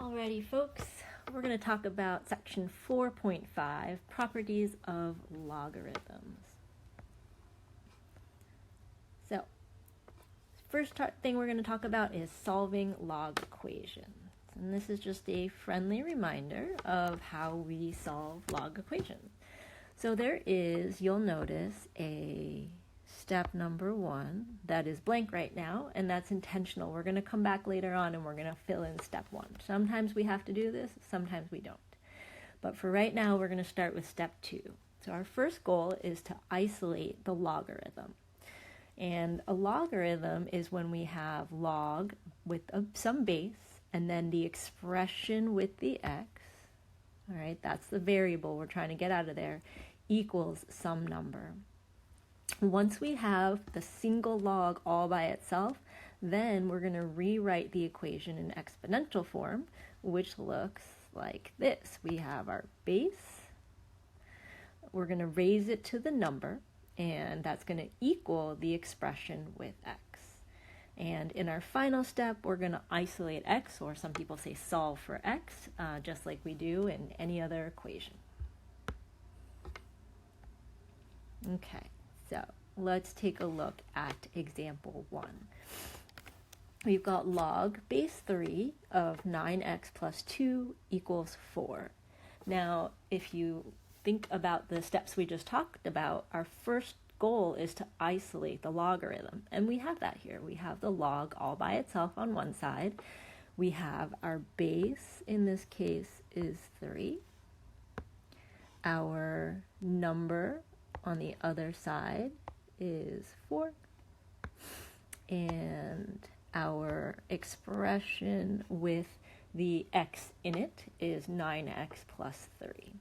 Alrighty, folks, we're going to talk about section 4.5, properties of logarithms. So, first thing we're going to talk about is solving log equations. And this is just a friendly reminder of how we solve log equations. So there is, you'll notice, a step number 1 that is blank right now, and that's intentional. We're going to come back later on and we're going to fill in step 1. Sometimes we have to do this, sometimes we don't. But for right now, we're going to start with step 2. So our first goal is to isolate the logarithm. And a logarithm is when we have log with some base and then the expression with the x, all right, that's the variable we're trying to get out of there, equals some number. Once we have the single log all by itself, then we're going to rewrite the equation in exponential form, which looks like this. We have our base, we're going to raise it to the number, and that's going to equal the expression with x. And in our final step, we're going to isolate x, or some people say solve for x, just like we do in any other equation. Okay. So let's take a look at example 1. We've got log base 3 of 9x plus 2 equals 4. Now, if you think about the steps we just talked about, our first goal is to isolate the logarithm. And we have that here. We have the log all by itself on one side. We have our base, in this case, is 3. Our number on the other side is 4, and our expression with the x in it is 9x plus 3.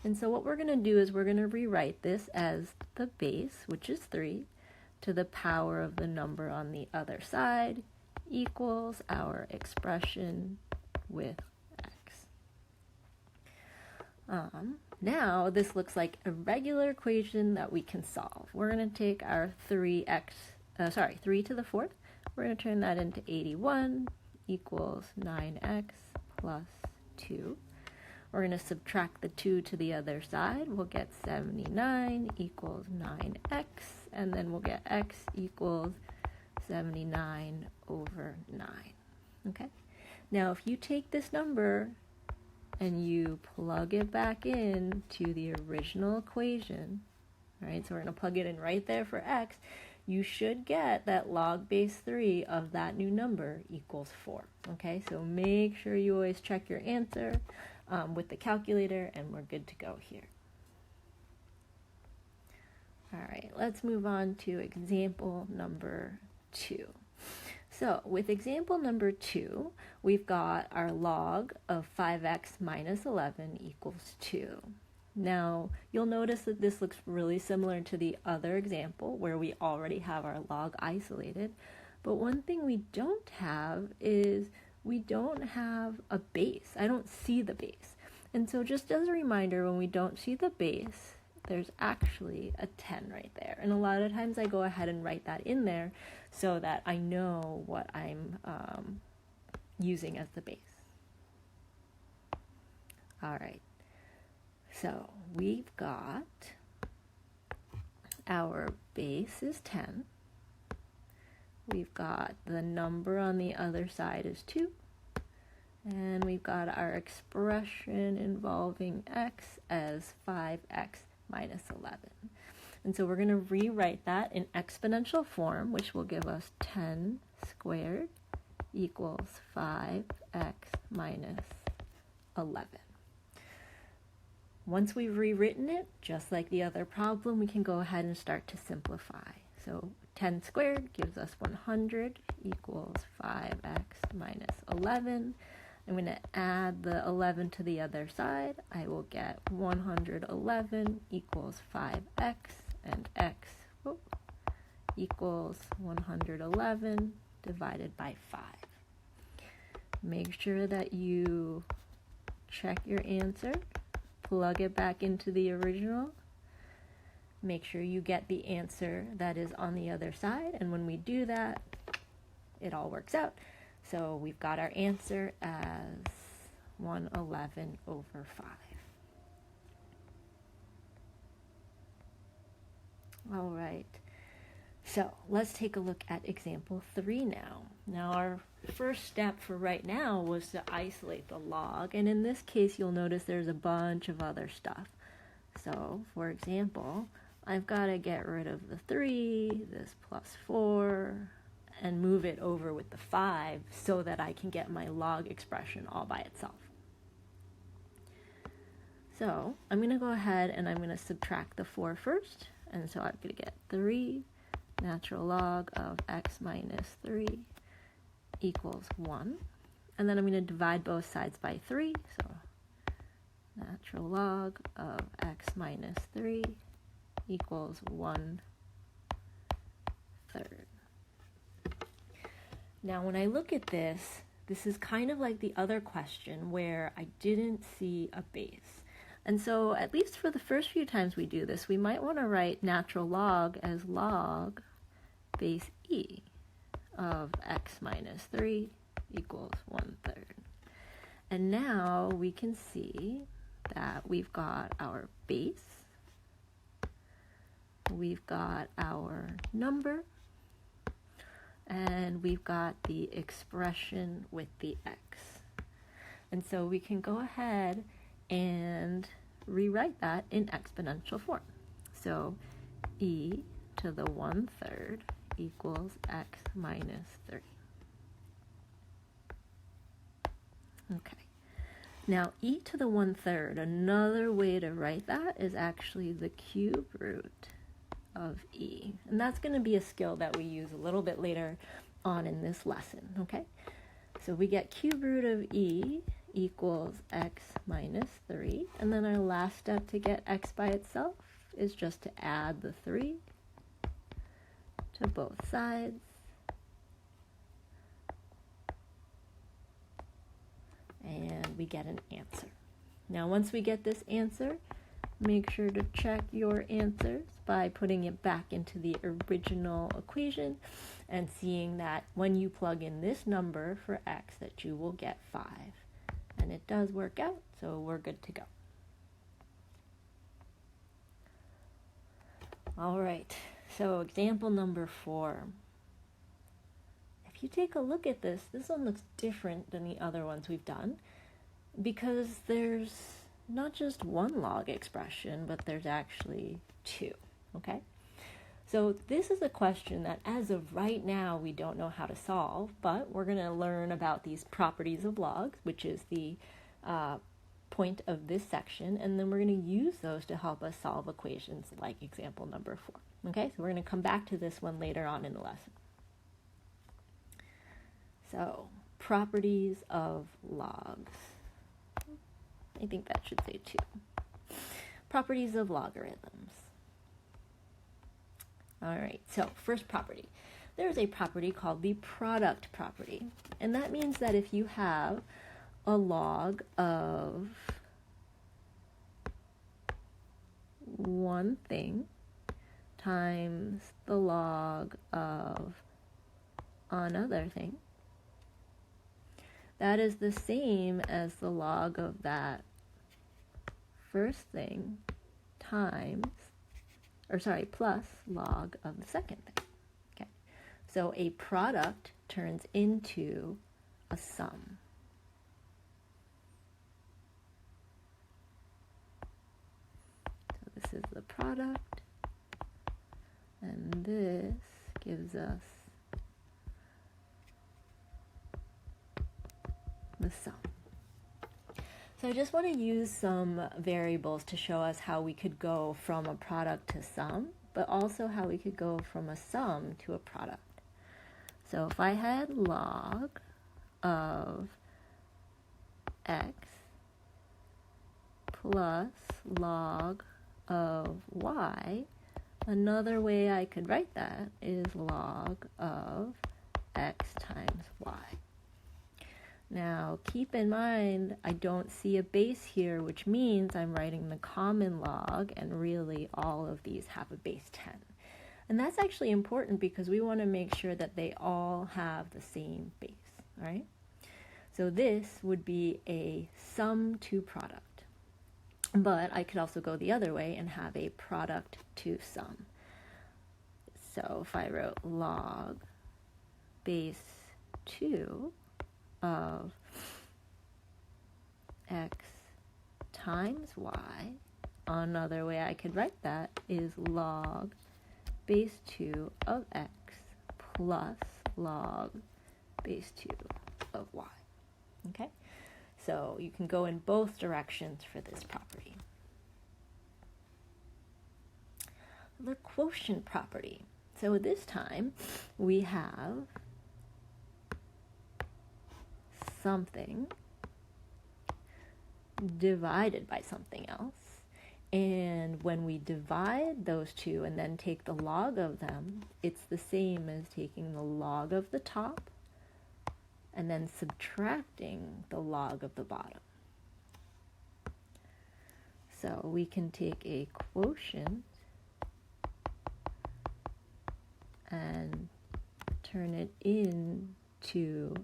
And so what we're going to do is we're going to rewrite this as the base, which is 3, to the power of the number on the other side equals our expression with x. Now, this looks like a regular equation that we can solve. We're going to take our 3 to the 4th. We're going to turn that into 81 equals 9x plus 2. We're going to subtract the 2 to the other side. We'll get 79 equals 9x, and then we'll get x equals 79 over 9. Okay? Now, if you take this number and you plug it back in to the original equation, right? So we're going to plug it in right there for x. You should get that log base 3 of that new number equals 4. Okay, so make sure you always check your answer with the calculator, and we're good to go here. All right, let's move on to example number 2. So with example number 2, we've got our log of 5x minus 11 equals 2. Now, you'll notice that this looks really similar to the other example where we already have our log isolated. But one thing we don't have is we don't have a base. I don't see the base. And so just as a reminder, when we don't see the base, there's actually a 10 right there. And a lot of times I go ahead and write that in there so that I know what I'm using as the base. All right, so we've got our base is 10. We've got the number on the other side is 2. And we've got our expression involving x as 5x minus 11. And so we're going to rewrite that in exponential form, which will give us 10 squared equals 5x minus 11. Once we've rewritten it, just like the other problem, we can go ahead and start to simplify. So 10 squared gives us 100 equals 5x minus 11. I'm going to add the 11 to the other side. I will get 111 equals 5x, and x equals 111 divided by 5. Make sure that you check your answer, plug it back into the original, make sure you get the answer that is on the other side, and when we do that, it all works out. So we've got our answer as 111 over 5. All right, so let's take a look at example 3 now. Now our first step for right now was to isolate the log, and in this case you'll notice there's a bunch of other stuff. So for example, I've got to get rid of the 3, this plus 4, and move it over with the 5 so that I can get my log expression all by itself. So I'm going to go ahead and I'm going to subtract the 4 first. And so I'm going to get 3 natural log of x minus 3 equals 1. And then I'm going to divide both sides by 3. So natural log of x minus 3 equals 1/3. Now when I look at this, this is kind of like the other question where I didn't see a base. And so at least for the first few times we do this, we might want to write natural log as log base e of x minus 3 equals 1/3. And now we can see that we've got our base, we've got our number, and we've got the expression with the x. And so we can go ahead and rewrite that in exponential form. So e to the 1/3 equals x minus 3. Okay. Now e to the 1/3, another way to write that is actually the cube root of e. And that's going to be a skill that we use a little bit later on in this lesson, okay? So we get cube root of e equals x minus 3, and then our last step to get x by itself is just to add the 3 to both sides, and we get an answer. Now once we get this answer, make sure to check your answers by putting it back into the original equation and seeing that when you plug in this number for x that you will get 5. And it does work out, so we're good to go. All right, so example number 4. If you take a look at this, this one looks different than the other ones we've done because there's not just one log expression, but there's actually 2, okay? So this is a question that as of right now we don't know how to solve, but we're going to learn about these properties of logs, which is the point of this section, and then we're going to use those to help us solve equations like example number 4. Okay, so we're going to come back to this one later on in the lesson. So, properties of logs. I think that should say 2. Properties of logarithms. All right, so first property. There's a property called the product property, and that means that if you have a log of one thing times the log of another thing, that is the same as the log of that first thing times, plus log of the second thing. Okay, so a product turns into a sum. So this is the product, and this gives us the sum. So I just want to use some variables to show us how we could go from a product to sum, but also how we could go from a sum to a product. So if I had log of x plus log of y, another way I could write that is log of x times y. Now, keep in mind, I don't see a base here, which means I'm writing the common log, and really all of these have a base 10. And that's actually important because we want to make sure that they all have the same base. all right? So this would be a sum to product. But I could also go the other way and have a product to sum. So if I wrote log base 2 of x times y, another way I could write that is log base 2 of x plus log base 2 of y. Okay? So you can go in both directions for this property. The quotient property. So this time we have something divided by something else. And when we divide those two and then take the log of them, it's the same as taking the log of the top and then subtracting the log of the bottom. So we can take a quotient and turn it into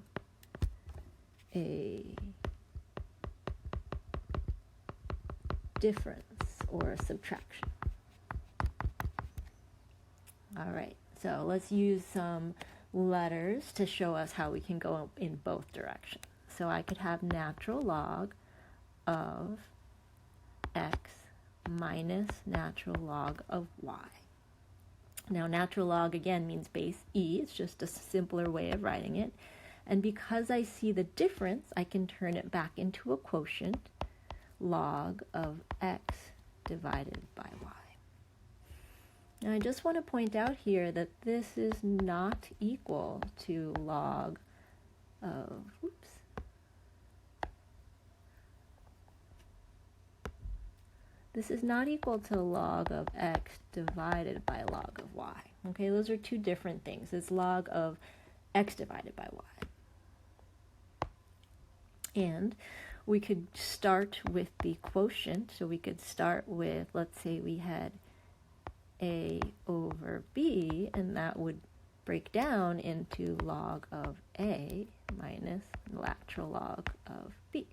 a difference or a subtraction. All right, so let's use some letters to show us how we can go in both directions. So I could have natural log of x minus natural log of y. Now natural log again means base e, it's just a simpler way of writing it. And because I see the difference, I can turn it back into a quotient, log of x divided by y. Now I just want to point out here that this is not equal to log of, this is not equal to log of x divided by log of y. Okay, those are two different things. It's log of x divided by y. And we could start with the quotient. So we could start with, let's say we had a over b, and that would break down into log of a minus natural log of b.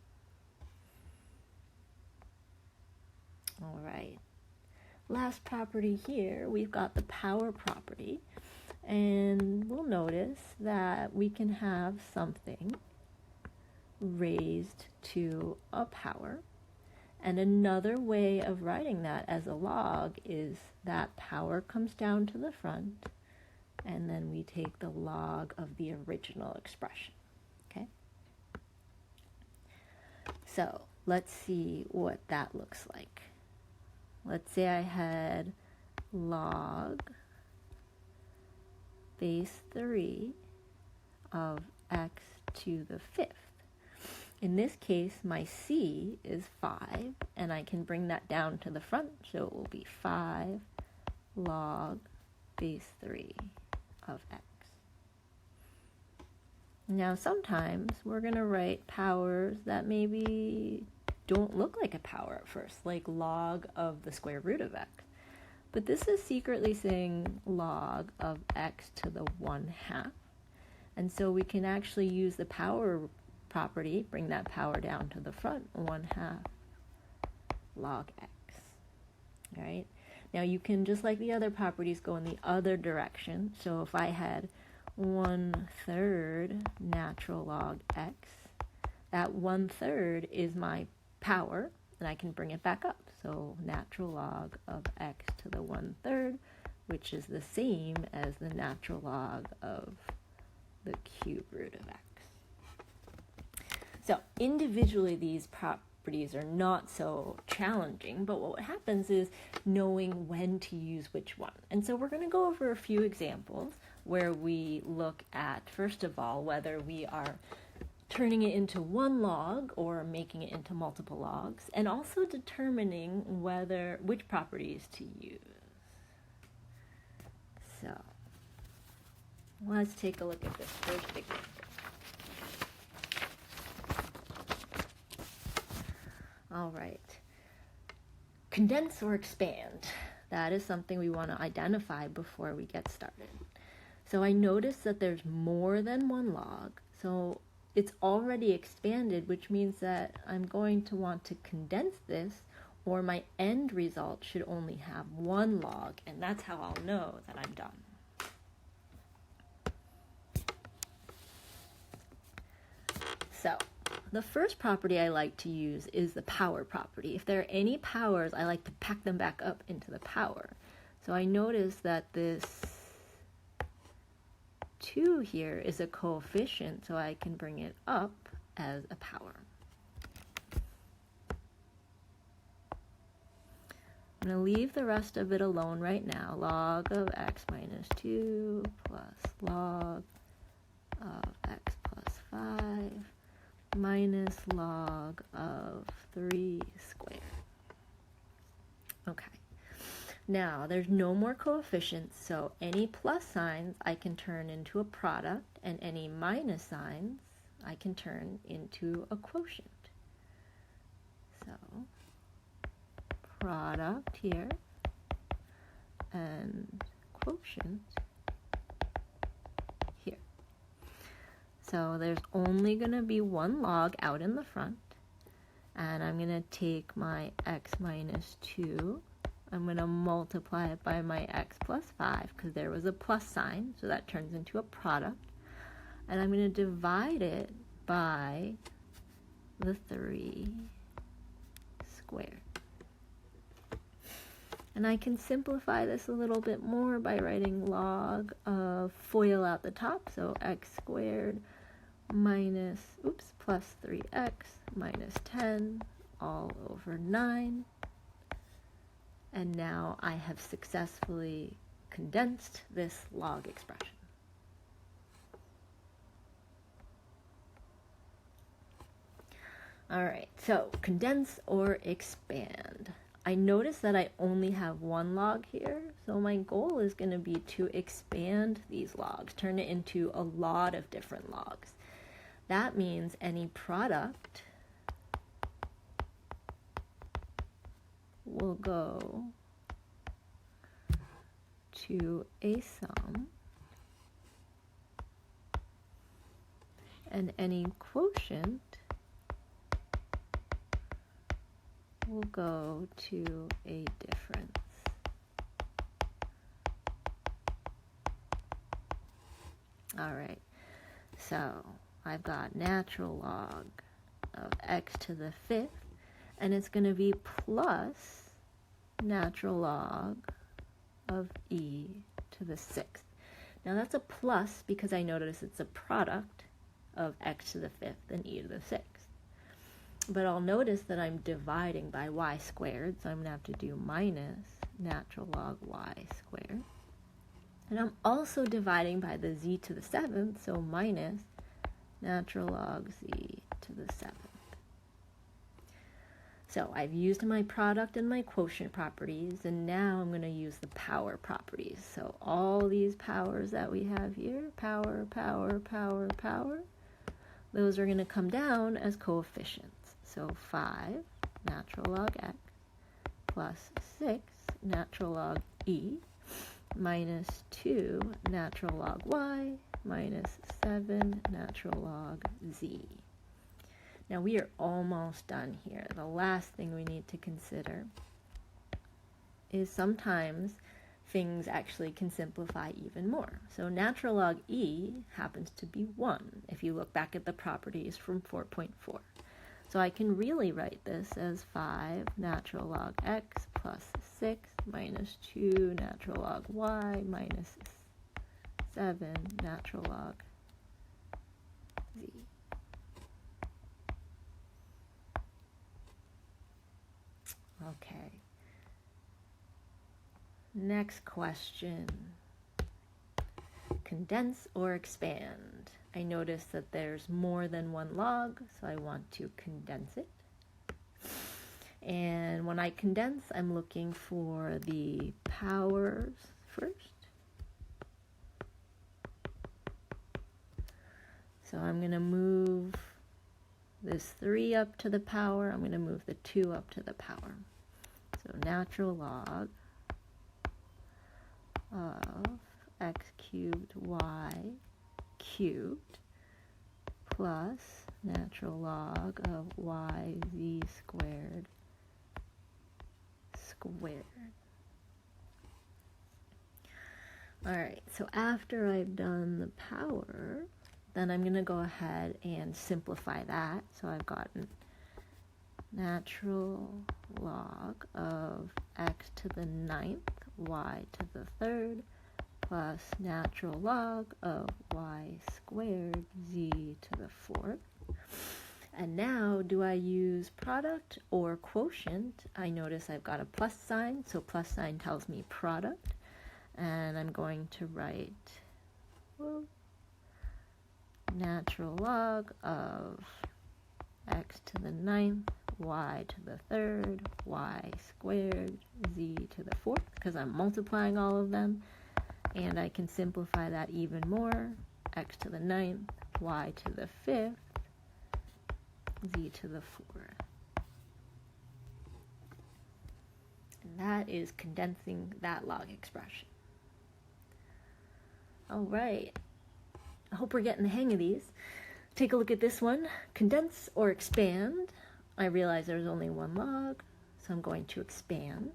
All right. Last property here, we've got the power property. And we'll notice that we can have something raised to a power. And another way of writing that as a log is that power comes down to the front, and then we take the log of the original expression. Okay? So let's see what that looks like. Let's say I had log base 3 of x to the 5th. In this case, my c is 5, and I can bring that down to the front, so it will be 5 log base 3 of x. Now sometimes we're going to write powers that maybe don't look like a power at first, like log of the square root of x. But this is secretly saying log of x to the 1/2. And so we can actually use the power property, bring that power down to the front, 1/2 log x. All right. Now you can, just like the other properties, go in the other direction. So if I had 1/3 natural log x, that 1/3 is my power, and I can bring it back up. So natural log of x to the 1/3, which is the same as the natural log of the cube root of x. So individually these properties are not so challenging, but what happens is knowing when to use which one. And so we're going to go over a few examples where we look at, first of all, whether we are turning it into one log or making it into multiple logs, and also determining which properties to use. So let's take a look at this first example. All right. Condense or expand. That is something we want to identify before we get started. So I notice that there's more than one log. So it's already expanded, which means that I'm going to want to condense this, or my end result should only have one log, and that's how I'll know that I'm done. So the first property I like to use is the power property. If there are any powers, I like to pack them back up into the power. So I notice that this 2 here is a coefficient, so I can bring it up as a power. I'm going to leave the rest of it alone right now. Log of x minus 2 plus log of x plus 5 minus log of 3 squared. Okay. Now, there's no more coefficients, so any plus signs I can turn into a product, and any minus signs I can turn into a quotient. So, product here, and quotient here. So there's only going to be one log out in the front, and I'm going to take my x minus 2, I'm going to multiply it by my x plus 5, because there was a plus sign, so that turns into a product, and I'm going to divide it by the 3 squared. And I can simplify this a little bit more by writing log of FOIL out the top, so x squared minus, plus 3x minus 10 all over 9. And now I have successfully condensed this log expression. All right, so condense or expand. I notice that I only have one log here, so my goal is going to be to expand these logs, turn it into a lot of different logs. That means any product will go to a sum, and any quotient will go to a difference. All right, so I've got natural log of x to the 5th, and it's going to be plus natural log of e to the 6th. Now that's a plus because I notice it's a product of x to the 5th and e to the 6th. But I'll notice that I'm dividing by y squared, so I'm going to have to do minus natural log y squared. And I'm also dividing by the z to the 7th, so minus natural log z to the 7th. So I've used my product and my quotient properties, and now I'm going to use the power properties. So all these powers that we have here, power, power, power, power, those are going to come down as coefficients. So 5 natural log x plus 6 natural log e minus 2 natural log y minus 7 natural log z. Now we are almost done here. The last thing we need to consider is sometimes things actually can simplify even more. So natural log e happens to be 1 if you look back at the properties from 4.4. So I can really write this as 5 natural log x plus 6 minus 2 natural log y minus 7 natural log z. Okay. Next question. Condense or expand? I notice that there's more than one log, so I want to condense it. And when I condense, I'm looking for the powers first. So I'm going to move this 3 up to the power. I'm going to move the 2 up to the power. So natural log of x cubed y cubed plus natural log of yz squared squared. Alright, so after I've done the power, then I'm going to go ahead and simplify that. So I've gotten natural log of x to the 9th, y to the 3rd, plus natural log of y squared z to the 4th. And now, do I use product or quotient? I notice I've got a plus sign, so plus sign tells me product. And I'm going to write natural log of x to the 9th, y to the 3rd, y squared, z to the 4th, because I'm multiplying all of them. And I can simplify that even more. X to the 9th, y to the 5th, z to the 4th. And that is condensing that log expression. All right, I hope we're getting the hang of these. Take a look at this one. Condense or expand. I realize there's only one log, so I'm going to expand.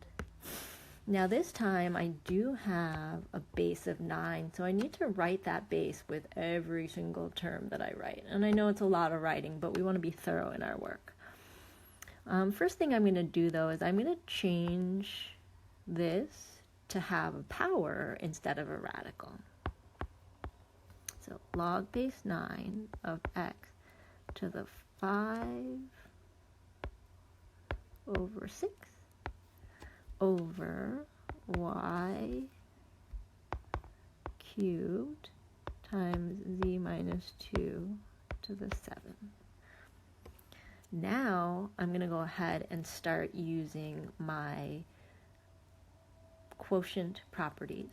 Now this time I do have a base of 9, so I need to write that base with every single term that I write. And I know it's a lot of writing, but we want to be thorough in our work. First thing I'm going to do though is I'm going to change this to have a power instead of a radical. So log base 9 of x to the 5 over 6 over y cubed times z minus 2 to the 7. Now I'm going to go ahead and start using my quotient properties.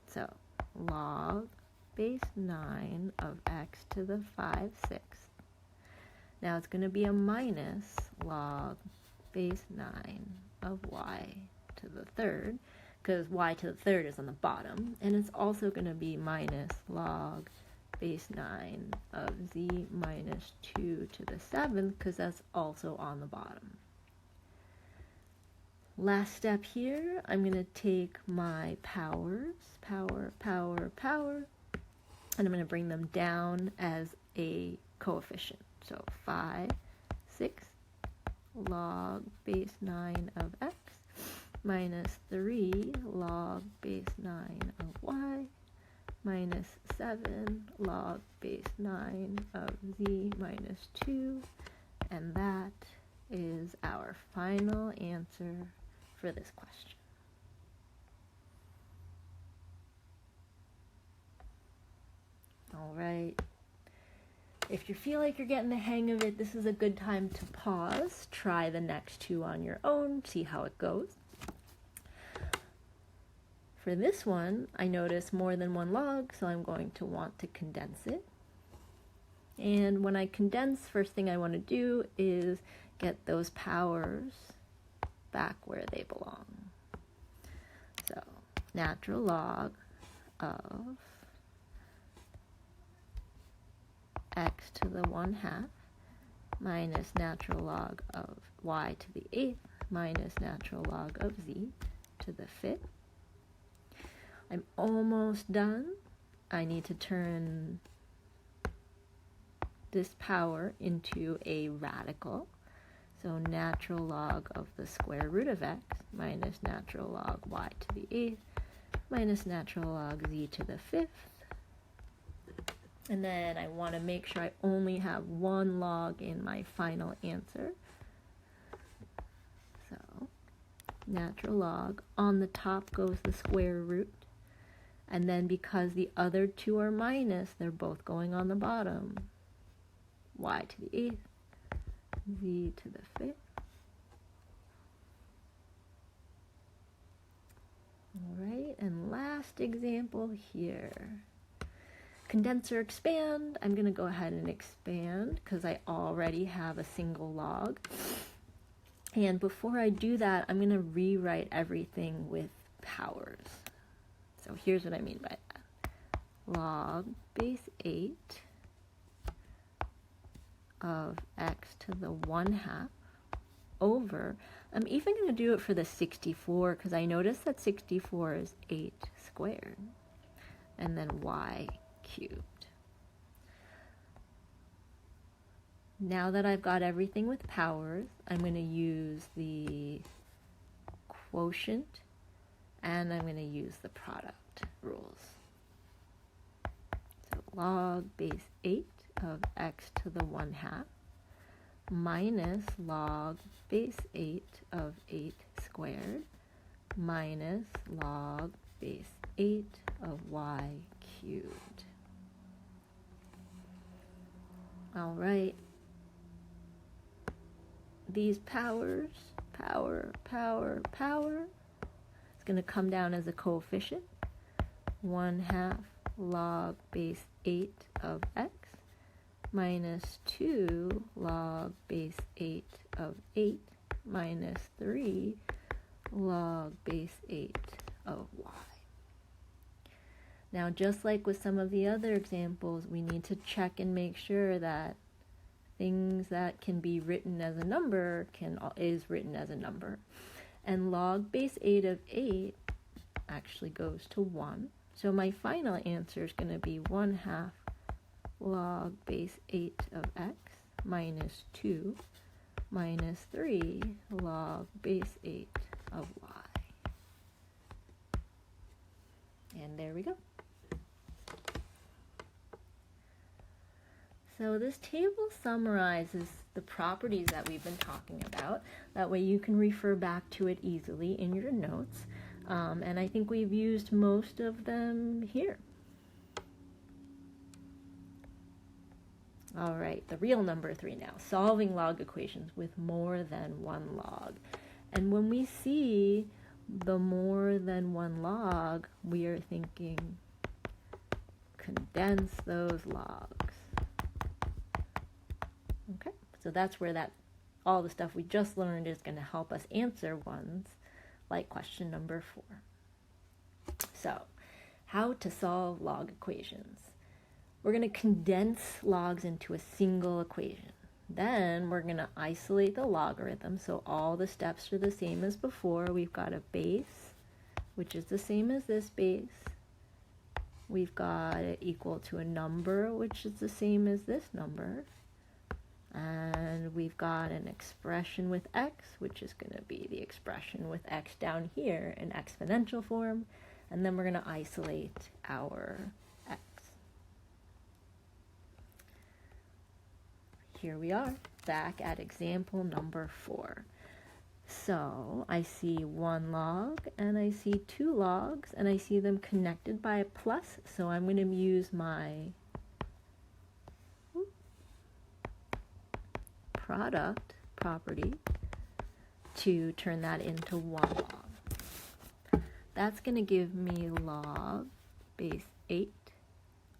So log base 9 of x to the 5/6. Now it's going to be a minus log base 9 of y to the 3rd, because y to the 3rd is on the bottom, and it's also going to be minus log base 9 of z minus 2 to the 7th, because that's also on the bottom. Last step here, I'm going to take my powers, power, and I'm going to bring them down as a coefficient. So 5, 6 log base 9 of x minus 3 log base 9 of y minus 7 log base 9 of z minus 2, and that is our final answer for this question. All right. If you feel like you're getting the hang of it, this is a good time to pause. Try the next two on your own, see how it goes. For this one, I notice more than one log, so I'm going to want to condense it. And when I condense, first thing I want to do is get those powers back where they belong. So, natural log of x to the 1/2 minus natural log of y to the 8th minus natural log of z to the 5th. I'm almost done. I need to turn this power into a radical. So natural log of the square root of x minus natural log y to the 8th minus natural log z to the 5th. And then I want to make sure I only have one log in my final answer. So natural log, on the top goes the square root. And then because the other two are minus, they're both going on the bottom. Y to the 8th, z to the 5th. All right, and last example here. Condense or expand. I'm going to go ahead and expand because I already have a single log. And before I do that, I'm going to rewrite everything with powers. So here's what I mean by that. Log base 8 of x to the 1/2 over, I'm even going to do it for the 64 because I noticed that 64 is 8 squared, and then y cubed. Now that I've got everything with powers, I'm going to use the quotient and I'm going to use the product rules. So log base 8 of x to the 1/2 minus log base 8 of 8 squared minus log base 8 of y cubed. All right. These powers, power, it's going to come down as a coefficient. 1/2 log base 8 of x minus 2 log base 8 of 8 minus 3 log base 8 of y. Now, just like with some of the other examples, we need to check and make sure that things that can be written as a number is written as a number. And log base 8 of 8 actually goes to 1. So my final answer is going to be 1/2 log base 8 of x minus 2 minus 3 log base 8 of y. And there we go. So this table summarizes the properties that we've been talking about. That way you can refer back to it easily in your notes. And I think we've used most of them here. All right, the real number 3 now, solving log equations with more than one log. And when we see the more than one log, we are thinking condense those logs. Okay, so that's where all the stuff we just learned is going to help us answer ones like question number 4. So, how to solve log equations. We're going to condense logs into a single equation. Then we're going to isolate the logarithm, so all the steps are the same as before. We've got a base, which is the same as this base. We've got it equal to a number, which is the same as this number. And we've got an expression with x, which is going to be the expression with x down here in exponential form. And then we're going to isolate our x. Here we are, back at example number 4. So I see 1 log, and I see 2 logs, and I see them connected by a plus. So I'm going to use my product property to turn that into 1 log. That's going to give me log base 8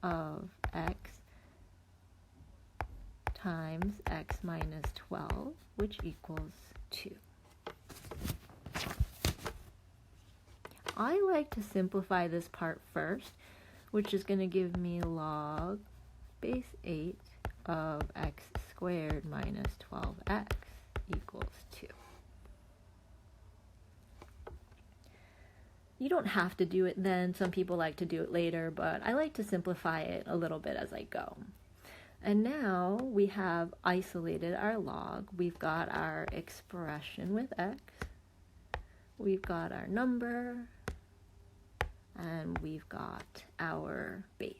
of x times x minus 12, which equals 2. I like to simplify this part first, which is going to give me log base 8 of x squared minus 12x equals 2. You don't have to do it then. Some people like to do it later, but I like to simplify it a little bit as I go. And now we have isolated our log. We've got our expression with x. We've got our number. And we've got our base.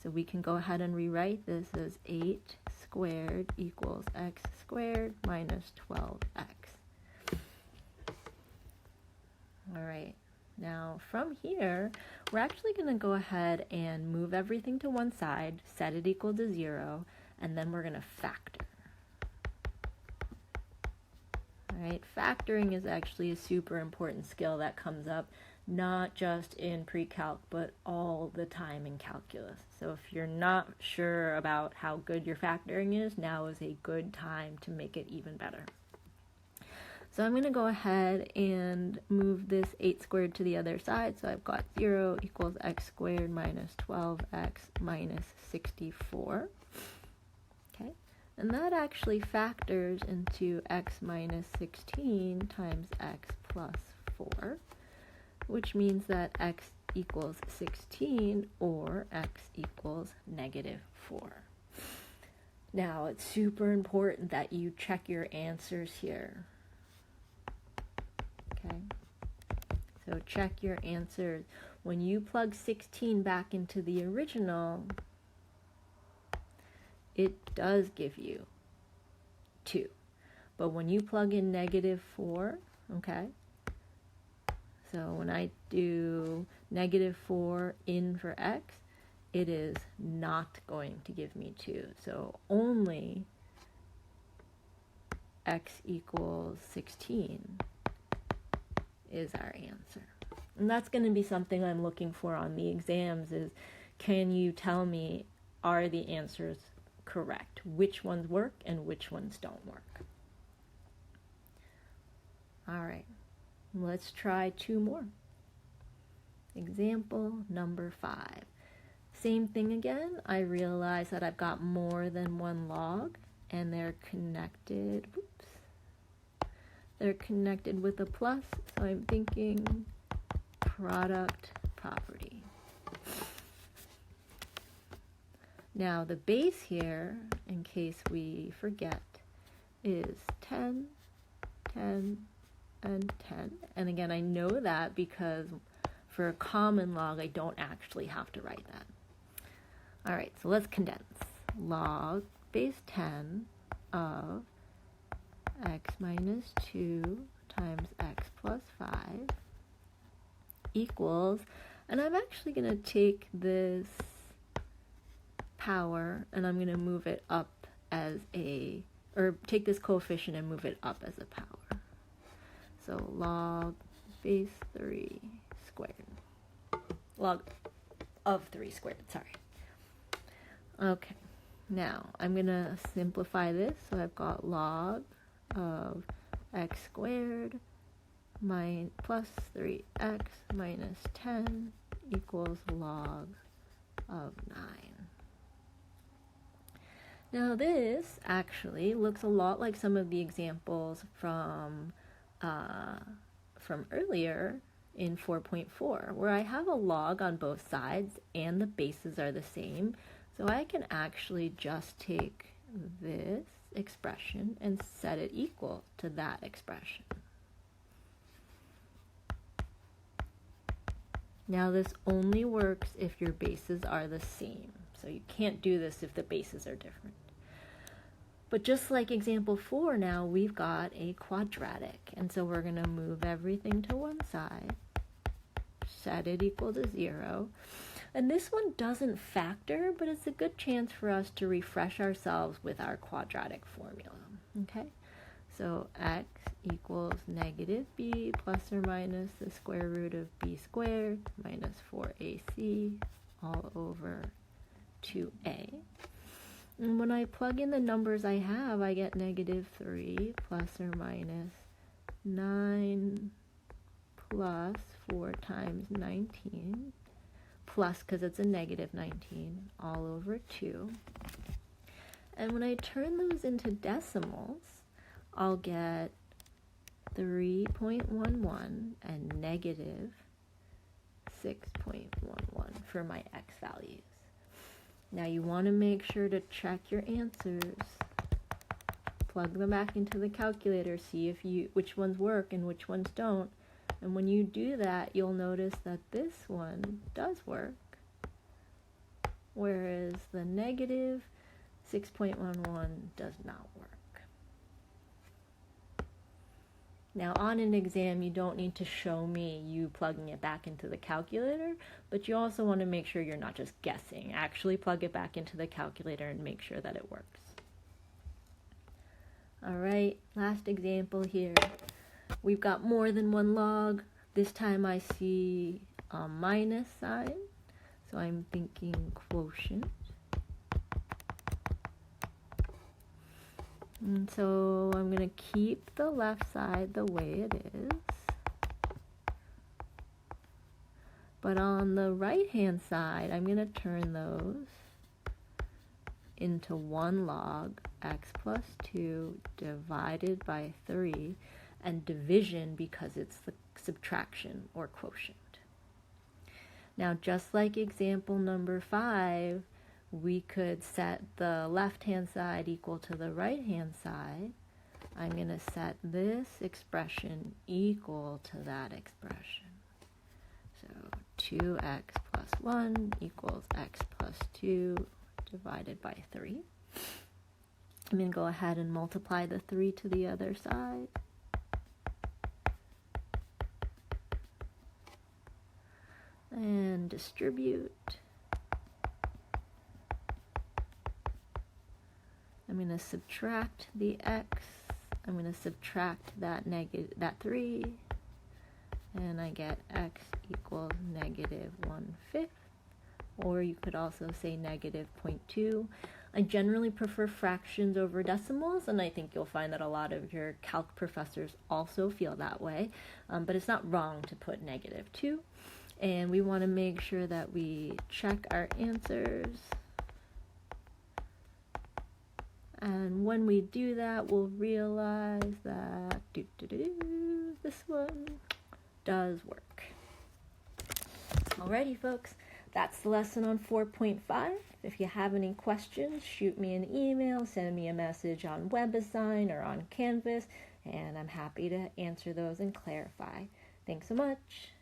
So we can go ahead and rewrite this as 8 squared equals x squared minus 12x. All right, now from here, we're actually going to go ahead and move everything to one side, set it equal to 0, and then we're going to factor. All right, factoring is actually a super important skill that comes up not just in pre-calc, but all the time in calculus. So if you're not sure about how good your factoring is, now is a good time to make it even better. So I'm going to go ahead and move this 8 squared to the other side. So I've got 0 equals x squared minus 12x minus 64. Okay. And that actually factors into x minus 16 times x plus 4, which means that x equals 16 or x equals negative 4. Now, it's super important that you check your answers here. Okay? So check your answers. When you plug 16 back into the original, it does give you 2. But when you plug in negative 4, okay, so when I do negative 4 in for x, it is not going to give me 2. So only x equals 16 is our answer. And that's going to be something I'm looking for on the exams is, can you tell me, are the answers correct? Which ones work and which ones don't work? All right, let's try 2 more. Example number 5. Same thing again. I realize that I've got more than one log and they're connected. Oops. They're connected with a plus, so I'm thinking product property. Now the base here, in case we forget, is 10, 10, and 10. And again, I know that because for a common log, I don't actually have to write that. All right, so let's condense. Log base 10 of x minus 2 times x plus 5 equals, and I'm actually going to take this power and I'm going to move it up as a, or take this coefficient and move it up as a power. So log base 3 squared. Log of 3 squared, sorry. Okay, now I'm going to simplify this. So I've got log of x squared plus 3x minus 10 equals log of 9. Now this actually looks a lot like some of the examples from earlier in 4.4, where I have a log on both sides and the bases are the same. So I can actually just take this expression and set it equal to that expression. Now this only works if your bases are the same. So you can't do this if the bases are different. But just like example 4 now, we've got a quadratic. And so we're going to move everything to one side, set it equal to 0. And this one doesn't factor, but it's a good chance for us to refresh ourselves with our quadratic formula. Okay? So x equals negative b plus or minus the square root of b squared minus 4ac all over 2a. And when I plug in the numbers I have, I get negative 3 plus or minus 9 plus 4 times 19 plus, because it's a negative 19, all over 2. And when I turn those into decimals, I'll get 3.11 and negative 6.11 for my x values. Now you want to make sure to check your answers. Plug them back into the calculator, see which ones work and which ones don't. And when you do that, you'll notice that this one does work, whereas the negative 6.11 does not work. Now on an exam, you don't need to show me you plugging it back into the calculator, but you also want to make sure you're not just guessing. Actually plug it back into the calculator and make sure that it works. All right, last example here. We've got more than one log. This time I see a minus sign, so I'm thinking quotient. And so I'm going to keep the left side the way it is. But on the right-hand side, I'm going to turn those into 1 log x plus 2 divided by 3, and division because it's the subtraction or quotient. Now, just like example number 5, we could set the left-hand side equal to the right-hand side. I'm going to set this expression equal to that expression. So 2x plus 1 equals x plus 2 divided by 3. I'm going to go ahead and multiply the 3 to the other side. And distribute. I'm going to subtract the x. I'm going to subtract that 3, and I get x equals negative 1/5, or you could also say negative 0.2. I generally prefer fractions over decimals, and I think you'll find that a lot of your calc professors also feel that way, but it's not wrong to put negative 2, and we want to make sure that we check our answers. And when we do that, we'll realize that this one does work. Alrighty, folks, that's the lesson on 4.5. If you have any questions, shoot me an email, send me a message on WebAssign or on Canvas, and I'm happy to answer those and clarify. Thanks so much.